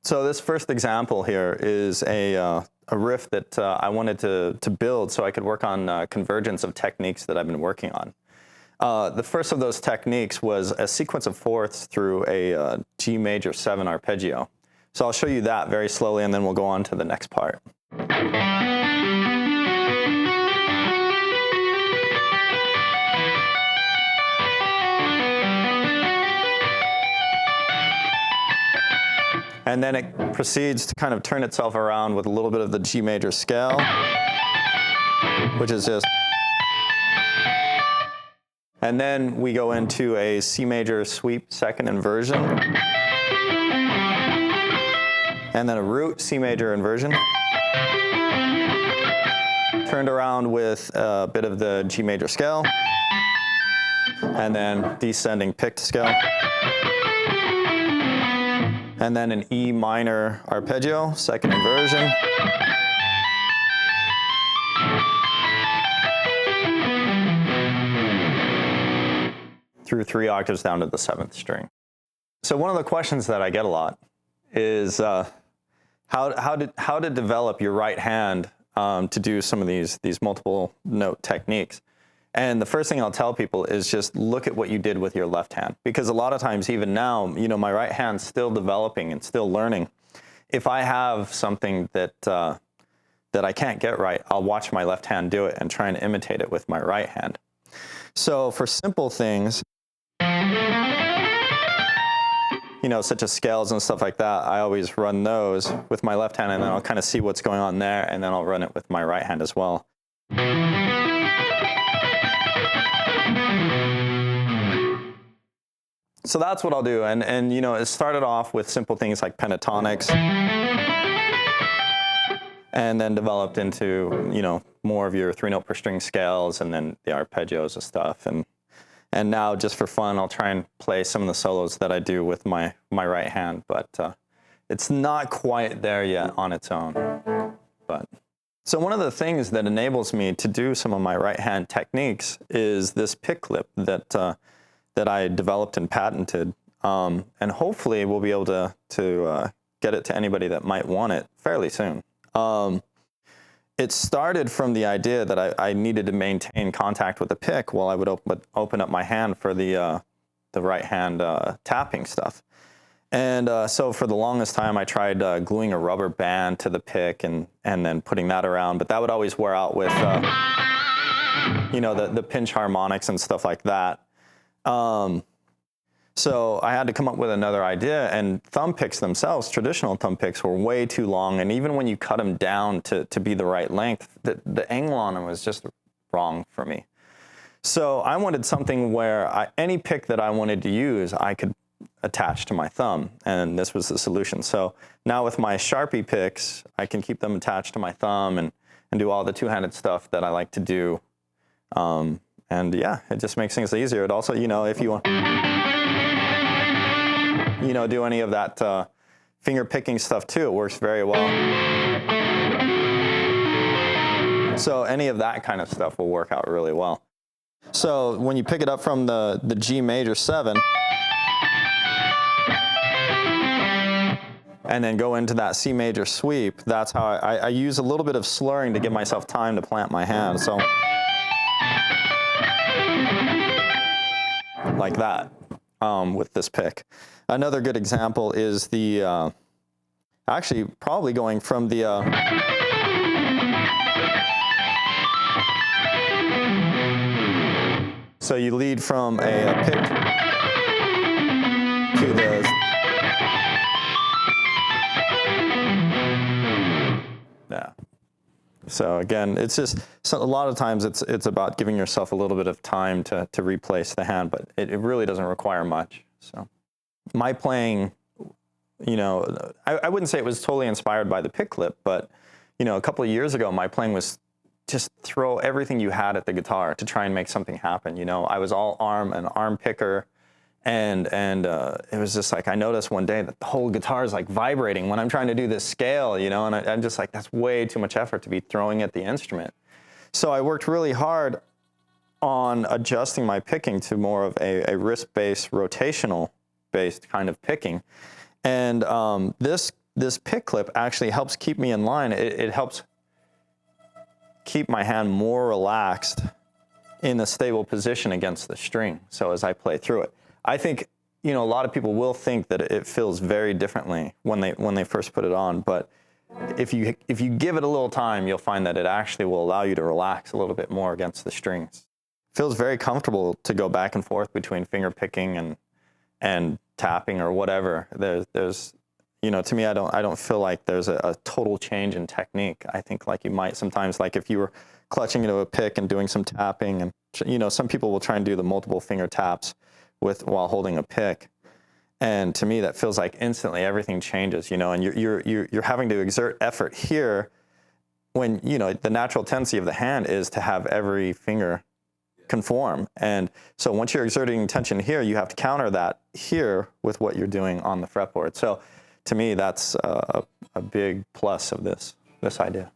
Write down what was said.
So this first example here is a riff that I wanted to build so I could work on convergence of techniques that I've been working on. The first of those techniques was a sequence of fourths through a G major 7 arpeggio. So I'll show you that very slowly, and then we'll go on to the next part. And then it proceeds to kind of turn itself around with a little bit of the G major scale, which is just... And then we go into a C major sweep second inversion, and then a root C major inversion, turned around with a bit of the G major scale, and then descending picked scale, and then an E minor arpeggio, second inversion, through 3 octaves down to the 7th string. So one of the questions that I get a lot is how to develop your right hand to do some of these multiple note techniques. And the first thing I'll tell people is just look at what you did with your left hand, because a lot of times, even now, my right hand's still developing and still learning. If I have something that that I can't get right, I'll watch my left hand do it and try and imitate it with my right hand. So for simple things, such as scales and stuff like that, I always run those with my left hand, and then I'll kind of see what's going on there, and then I'll run it with my right hand as well. So that's what I'll do, and it started off with simple things like pentatonics, and then developed into more of your 3-note per string scales, and then the arpeggios and stuff, and now just for fun I'll try and play some of the solos that I do with my right hand, but it's not quite there yet on its own. But so one of the things that enables me to do some of my right hand techniques is this pick clip that I developed and patented, and hopefully we'll be able to get it to anybody that might want it fairly soon. It started from the idea that I needed to maintain contact with the pick while I would open up my hand for the right hand tapping stuff. And so for the longest time I tried gluing a rubber band to the pick and then putting that around, but that would always wear out with the pinch harmonics and stuff like that. So I had to come up with another idea, and thumb picks themselves, traditional thumb picks, were way too long, and even when you cut them down to be the right length, the angle on them was just wrong for me. So I wanted something where any pick that I wanted to use, I could attach to my thumb, and this was the solution. So now with my Sharpie picks, I can keep them attached to my thumb and do all the two-handed stuff that I like to do. And yeah, it just makes things easier. It also, if you want, do any of that finger picking stuff too, it works very well. So any of that kind of stuff will work out really well. So when you pick it up from the G major 7, and then go into that C major sweep, that's how I use a little bit of slurring to give myself time to plant my hand. So like that with this pick. Another good example is the, actually probably going from the, so you lead from a pick to the, yeah. So again, it's just, a lot of times it's about giving yourself a little bit of time to replace the hand, but it really doesn't require much. So my playing, I wouldn't say it was totally inspired by the pick clip, but a couple of years ago, my playing was just throw everything you had at the guitar to try and make something happen. I was all an arm picker. And it was just like, I noticed one day that the whole guitar is like vibrating when I'm trying to do this scale, and I'm just like, that's way too much effort to be throwing at the instrument. So I worked really hard on adjusting my picking to more of a wrist-based, rotational-based kind of picking. And this this pick clip actually helps keep me in line. It helps keep my hand more relaxed in a stable position against the string. So as I play through it, I think, you know, a lot of people will think that it feels very differently when they first put it on, but if you give it a little time, you'll find that it actually will allow you to relax a little bit more against the strings. It feels very comfortable to go back and forth between finger picking and tapping or whatever. There's you know, to me, I don't feel like there's a total change in technique. I think like you might sometimes, like if you were clutching into a pick and doing some tapping, and you know, some people will try and do the multiple finger taps while holding a pick. And to me, that feels like instantly everything changes, you know, and you're having to exert effort here when, you know, the natural tendency of the hand is to have every finger conform. And so once you're exerting tension here, you have to counter that here with what you're doing on the fretboard. So to me, that's a big plus of this idea.